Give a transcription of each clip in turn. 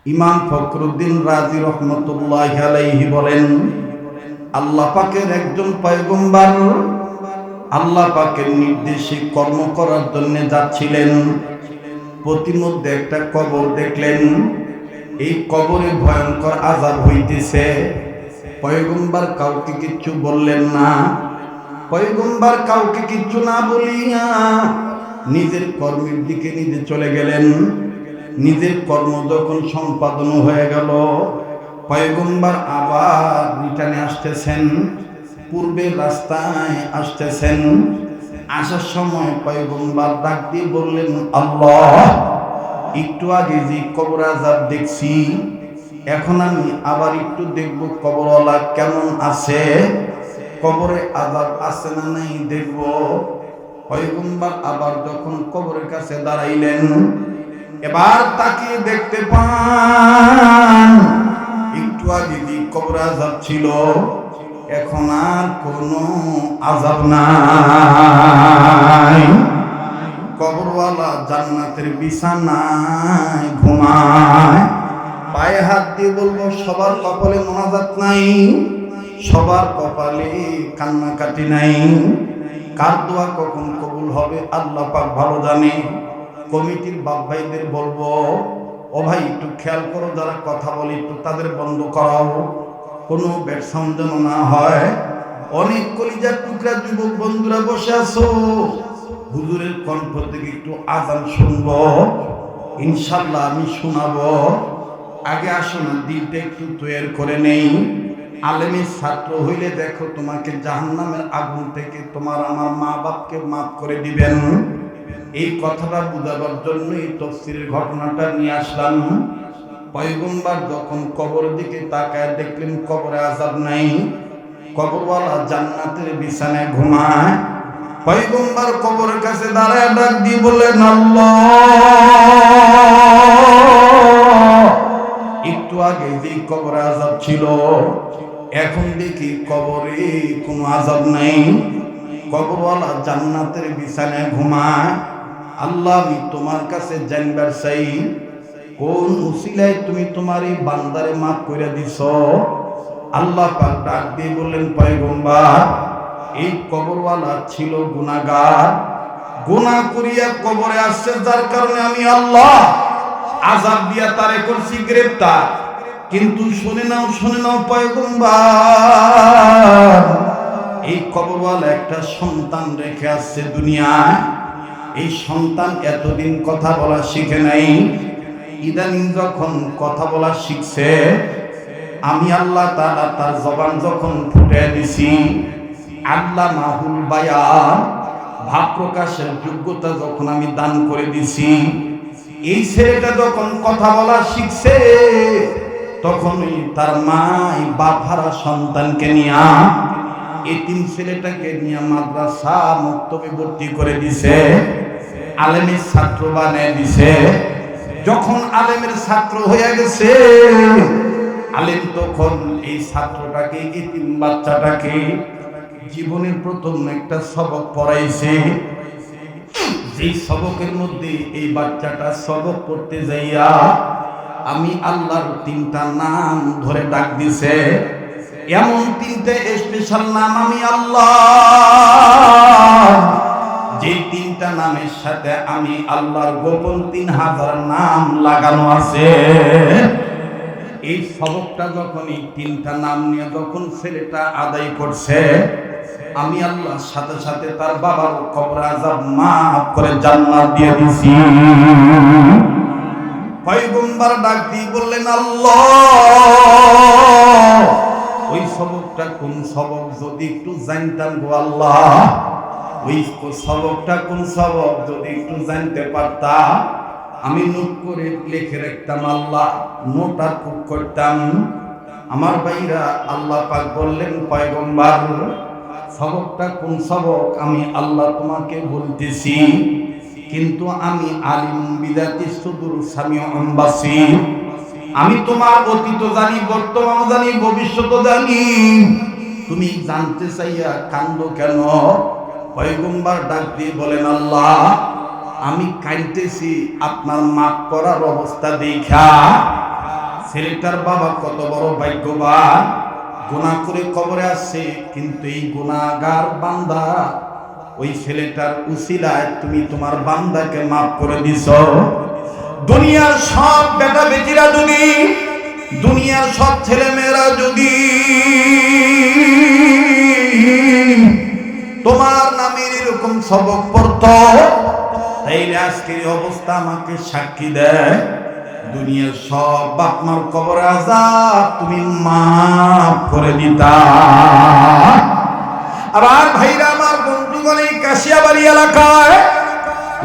ইমাম ফখরুদ্দিন রাজি রহমতুল্লাহি আলাইহি বলেন, আল্লাহ পাকের একজন পয়গম্বর আল্লাহ পাকের নির্দেশে কর্ম করার জন্য যাচ্ছিলেন। প্রতিমধ্যে একটা কবর দেখলেন। এই কবরে ভয়ঙ্কর আযাব হইতেছে। পয়গম্বর কাউকে কিচ্ছু বললেন না। পয়গম্বর কাউকে কিচ্ছু না বলিয়া নিজের কর্মের দিকে নিজে চলে গেলেন। নিজের কর্ম যখন সম্পাদন হয়ে গেল, পয়গম্বর আবার রিটার্নে আসতেছেন, পূর্বের রাস্তায় আসতেছেন। আসার সময় পয়গম্বর ডাক দিয়ে বললেন, আল্লাহ, একটু আগে যে কবর আযাব দেখছি, এখন আমি আবার একটু দেখব কবরওয়ালা কেমন আছে, কবরে আযাব আছে না নাই দেখব। পয়গম্বর আবার যখন কবরের কাছে দাঁড়াইলেন, এবার তাকে দেখতে পান একটু আগে যে কবর আযাব ছিল, এখন আর কোনো আযাব নাই। কবরওয়ালা জান্নাতের বিছানায় ঘুমায়। পায়ে হাত দিয়ে বলবো, সবার কপালে মোনাজাত নাই, সবার কপালে কান্নাকাটি নাই। কার দোয়া কখন কবুল হবে আল্লাহ পাক ভালো জানে। কমিটির বাপ ভাইদের বলবো, ও ভাই একটু খেয়াল করো, যারা কথা বলে একটু তাদের বন্ধ করাও, কোনো ব্যাড সাউন্ড যেন না হয়। অনেক কলিজার টুকরা যুবক বন্ধুরা বসে আছো, হুজুরের কণ্ঠ থেকে একটু আযান শুনবো, ইনশাল্লাহ আমি শোনাবো। আগে আসো না, দিলটা একটু তৈরি করে নেই। আলেমের ছাত্র হইলে দেখো তোমাকে জাহান্নামের আগুন থেকে তোমার আমার মা বাপকে মাফ করে দিবেন। এই কথাটা বুঝাবার জন্য এই তাফসীরের ঘটনাটা নিয়ে আসলাম। পয়গম্বর যখন কবরের দিকে তাকায় দেখলেন কবরে আযাব নাই, কবরওয়ালা জান্নাতের বিছানায় ঘুমায়। পয়গম্বর কবরের কাছে দাঁড়ায় ডাক দিয়ে বললেন, আল্লাহ, একটু আগে যে কবরে আযাব ছিল, এখন দেখি কবরে কোনো আযাব নাই, কবরওয়ালা জান্নাতের বিছানায় ঘুমায়। আল্লাহ, আমি তোমার কাছে জানবার চাই, কোন উসিলায় তুমি তোমার এই বান্দারে মাফ করে দিছো। আল্লাহ পাক ডাক দিয়ে বললেন, পয়গম্বর, এই কবরওয়ালা ছিল গুনাহগার, গুনাহ করিয়া কবরে আসছে, যার কারণে আমি আল্লাহ আযাব দিয়া তারে করছি গ্রেফতার। কিন্তু শুনে নাও পয়গম্বর, এই কবরওয়ালা একটা সন্তান রেখে আসছে দুনিয়ায়। এই সন্তান এতদিন কথা বলা শিখে নাই, ইদানিং যখন কথা বলা শিখছে, আমি আল্লাহ তাআলা তার জবান যখন ফুটে দিছি, আল্লাহ মাহুল বায়ান, ভাব প্রকাশের যোগ্যতা যখন আমি দান করে দিছি, এই ছেলেটা যখন কথা বলা শিখছে, তখনই তার মাই বাপ হারা সন্তানকে নিয়া, এতিম ছেলেটাকে নিয়ে মাদ্রাসা মক্তবে ভর্তি করে দিছে, আলেমের ছাত্র বানিয়ে দিছে। যখন আলেমের ছাত্র হয়ে গেছে, আলেম তখন এই ছাত্রটাকে, এতিম বাচ্চাটাকে জীবনের প্রথম একটা সবক পড়াইছে। যেই সবকের মধ্যে এই বাচ্চাটা সবক পড়তে যাইয়া আমি আল্লাহর 3টা নাম ধরে ডাক দিছে। এমন 3টে স্পেশাল নাম আমি আল্লাহ, যে 3টা নামের সাথে আমি আল্লাহর গোপন 3000 নাম লাগানো আছে। এই সবকটা যখন এই 3টা নাম নিয়ে যখন ছেলেটা আদায় করছে, আমি আল্লাহর সাথে সাথে তার বাবার কবর আযাব মাফ করে জান্নাত দিয়ে দিছি। পয়গম্বর ডাক দিয়ে বললেন, আল্লাহ, ওই সবকটা কোন সবক যদি একটু জানতাম গো আল্লাহ, ওই সবকটা কোন সবক যদি একটু জানতে পারতাম, আমি নোট করে লিখে রাখতাম, আল্লাহ নোট আর খুব করতাম। আমার ভাইরা, আল্লাহ পাক বললেন, পয়গম্বর, সবকটা কোন সবক আমি আল্লাহ তোমাকে বলতেছি, কিন্তু আমি আলিম বিদাতি সুদূর সামিউন বাসীর, আমি তোমার অতীত জানি, বর্তমান জানি, ভবিষ্যৎ জানি। তুমি জানতে চাইয়া কান্দো কেন? পয়গম্বর ডাক দিয়ে বলেন, আল্লাহ, আমি কাঁদতেছি আপনার মাফ করার অবস্থা দেখা। ছেলেটার বাবা কত বড় ভাগ্যবান, গুনাহ করে কবরে আসছে, কিন্তু এই গুনাহগার বান্দা ওই ছেলেটার উসিলায় তুমি তোমার বান্দাকে মাফ করে দিছো। দুনিয়ার সব বেটা বেটিরা যদি, দুনিয়ার সব ছেলে মেয়েরা যদি তোমার নামের এরকম সবক পড়তো, তাইলে আজকের অবস্থা আমাকে সাক্ষী দেয় দুনিয়ার সব বাপ মার কবর আযাব তুমি মাফ করে দিতা। আর ভাইরা আমার, বন্ধুগণ, এই কাশিয়াবাড়ি এলাকায়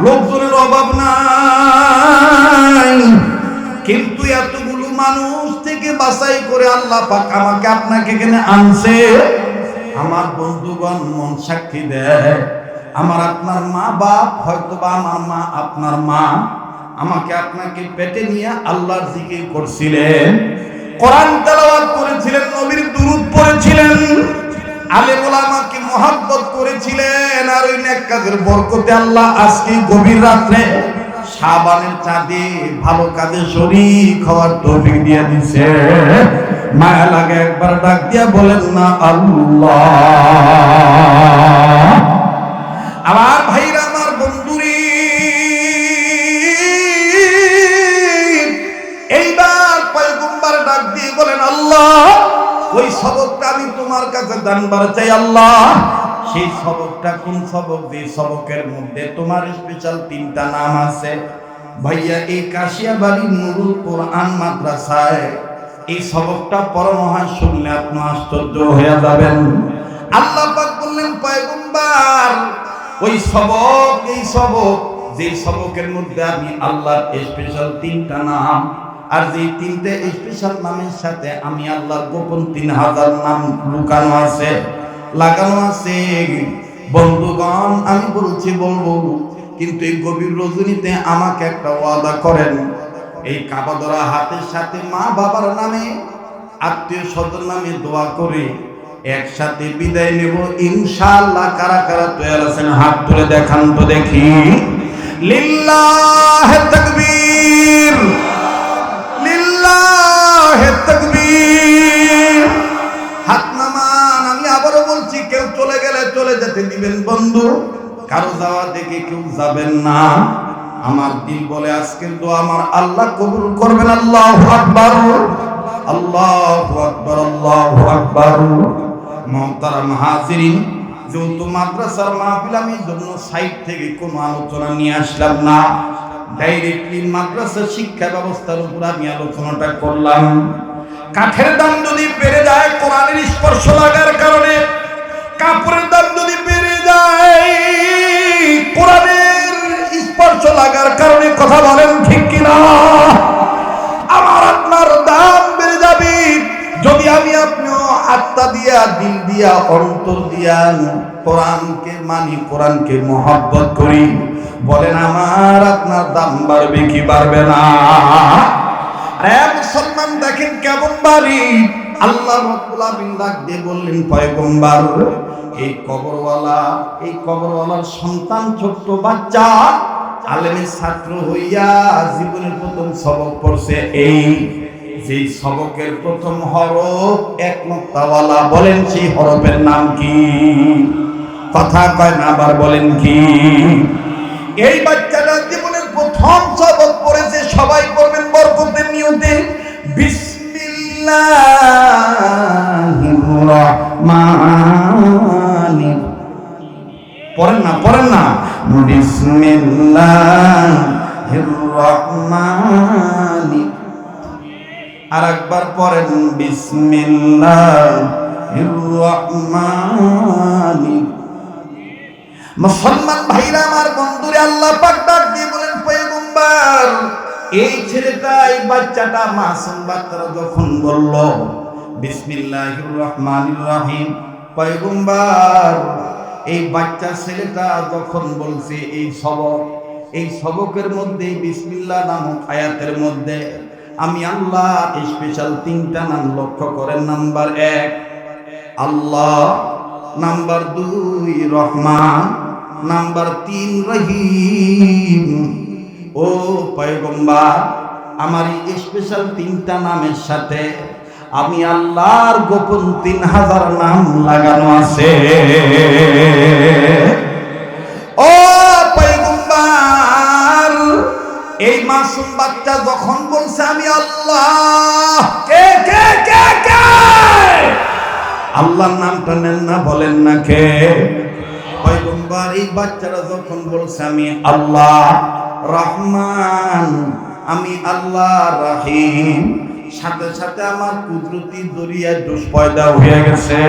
লোকজনের অভাব নাই, কিন্তু এতগুলো মানুষ থেকে বাছাই করে আল্লাহ পাক আমাকে আপনাকে এখানে আনছে। আমার বন্ধুগণ মন সাক্ষী দেয়, আমার আপনার মা বাপ, হয়তো বা আমার মা আপনার মা আমাকে আপনাকে পেটে নিয়ে আল্লাহর জিকির করছিলেন, কোরআন তেলাওয়াত করেছিলেন, নবীর দুরূদ পড়েছিলেন, আলেম ওলামাকে মহব্বত করেছিলেন, আর ওই নেক কাজের বরকতে আল্লাহ আজকে গভীর রাত্রে শাবানের চাঁদে ভালো কাজে শরীক হওয়ার তৌফিক দিয়ে দিয়েছে। মায়া লাগে একবার ডাক দিয়া বলেন না আল্লাহ। আমার ভাইরা, আমার বন্ধুরি, এইবার পয়গম্বর ডাক দিয়ে বলেন আল্লাহ, ওই সবকটা আমি তোমার কাছে জানবার চাই আল্লাহ। সেই সবকটা কোন সবক? যে সবকের মধ্যে তোমার স্পেশাল 3টা নাম আছে। ভাইয়া, এই কাশিয়াবাড়ি নুরুল কোরআন মাদ্রাসায় এই সবকটা পড়ানো হয়, শুনলে আপনি আশ্চর্য হয়ে যাবেন। আল্লাহ পাক বললেন পয়গম্বর, ওই সবক, এই সবক, যে সবকের মধ্যে আমি আল্লাহর স্পেশাল 3টা নাম, আর যে 3টে স্পেশাল নামের সাথে আমি আল্লাহর গোপন 3000 নাম লুকানো আছে, লাগানো আছে। বন্ধুগণ, আমি বলবো, কিন্তু এই গভীর রজনীতে আমাকে একটা ওয়াদা করেন, এই কাবা ধরা হাতের সাথে মা বাবার নামে, আত্মীয় স্বজন নামে দোয়া করে একসাথে বিদায় নেব ইনশাআল্লাহ। কারা কারা তৈরি আছেন হাত তুলে দেখান তো দেখি। লিল্লাহে তাকবীর, লিল্লাহে তাকবীর। হাত নামান। আমি আবারও বলছি, কেউ চলে গেলে চলে যেতে দিবেন বন্ধু, কারো যাওয়া দেখে কেউ যাবেন না। আমার দিল বলে আজকের দোয়া আমার আল্লাহ কবুল করবেন। আল্লাহু আকবার, আল্লাহু আকবার, আল্লাহু আকবার। মুহতারাম হাজিরিন, যেহেতু মাদ্রাসার মাহফিল, আমি জন্য সাইড থেকে কোনো আলোচনা নিয়ে আসলাম না, ডাইরেক্টলি মাদ্রাসা শিক্ষা ব্যবস্থার উপর আমি আলোচনাটা করলাম। কাঠের দাম যদি বেড়ে যায় কোরআনের স্পর্শ লাগার কারণে, কাপড়ের দাম যদি বেড়ে যায় কোরআনের স্পর্শ লাগার কারণে, কথা বলেন ঠিক কিনা? আমার আপনার দাম বেড়ে যাবে যদি আমি আপনিও আত্মা দিয়া, দিল দিয়া, অন্তর দিয়া কোরআনকে মানি, কোরআনকে মহব্বত করি। বলেন আমার আপনার দাম বাড়বে কি বাড়বে না? মুসলমান দেখেন কেমন বাড়ি। আল্লাহ রাব্বুল আলামিন ডাক দিয়ে বললেন পয়গম্বর, এই কবরওয়ালার সন্তান ছোট্ট বাচ্চা আলেমের ছাত্র হইয়া জীবনের প্রথম সবক পড়ছে। এই যে সবকের প্রথম হরফ এক নোক্তাওয়ালা, বলেন সেই হরফের নাম কি? কথা কয় না, আবার বলেন কি? এই বাচ্চাটা জীবনের প্রথম সবক পড়েছে। সবাই পড়বেন বরকতের নিয়তে। বিসমিল্লাহির রহমানির, পড়েন না বিসমিল্লাহির রহমানির। আর একবার পড়েন বিসমিল্লাহির রহমানির। মুসলমান ভাইরা আমার, বন্ধুরে, আল্লাহ পাক ডাক দিয়ে বলেন পয়গম্বর, এই ছেলেটা, এই বাচ্চাটা, মাসুম বাচ্চারা যখন বলল বিসমিল্লাহির রহমানির রহিম, পয়গম্বর এই বাচ্চা ছেলেটা যখন বলছে এই সবকের মধ্যে, বিসমিল্লাহ নামক আয়াতের মধ্যে আমি আল্লাহ স্পেশাল 3টা নাম লক্ষ্য করেন। নাম্বার 1 আল্লাহ, নাম্বার 2 রহমান, নাম্বার 3 রহিম। ও পয়গম্বর, আমার এই স্পেশাল 3টা নামের সাথে আমি আল্লাহর গোপন 3000 নাম লাগানো আছে। ও পয়গম্বর, এই মাসুম বাচ্চা যখন বলছে আমি আল্লাহ, কে কে কে কে আল্লাহর নামটা নেন না, বলেন না কে? পয়গম্বর এই বাচ্চারা যখন বলছে আমি আল্লাহ রহমান, আমি আল্লাহ রহিম, সাথে সাথে আমার কুদরতি দরিয়ায় দোষ পয়দা হয়ে গেছে।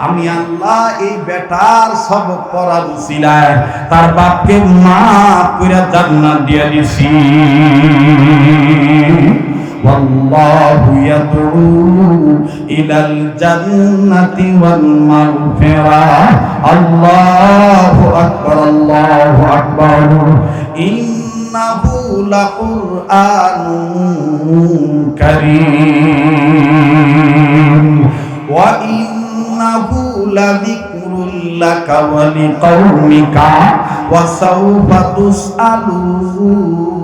আমি আল্লাহ এই বেটার সবক পড়ার উসিলায় তার বাপকে মাফ করে জান্নাত দিয়ে দিছি। ওয়াল্লাহু ইয়াদউ ইলাল জান্নাতি ওয়াল মাগফিরাহ। আল্লাহু আকবার, আল্লাহু আকবার। ইন্নাহু লাকুরআনুন কারীম ওয়া ইন্নাহু লাযিকরুল লাকা ওয়া লিকাওমিকা ওয়া সাওফা তুসআলুন।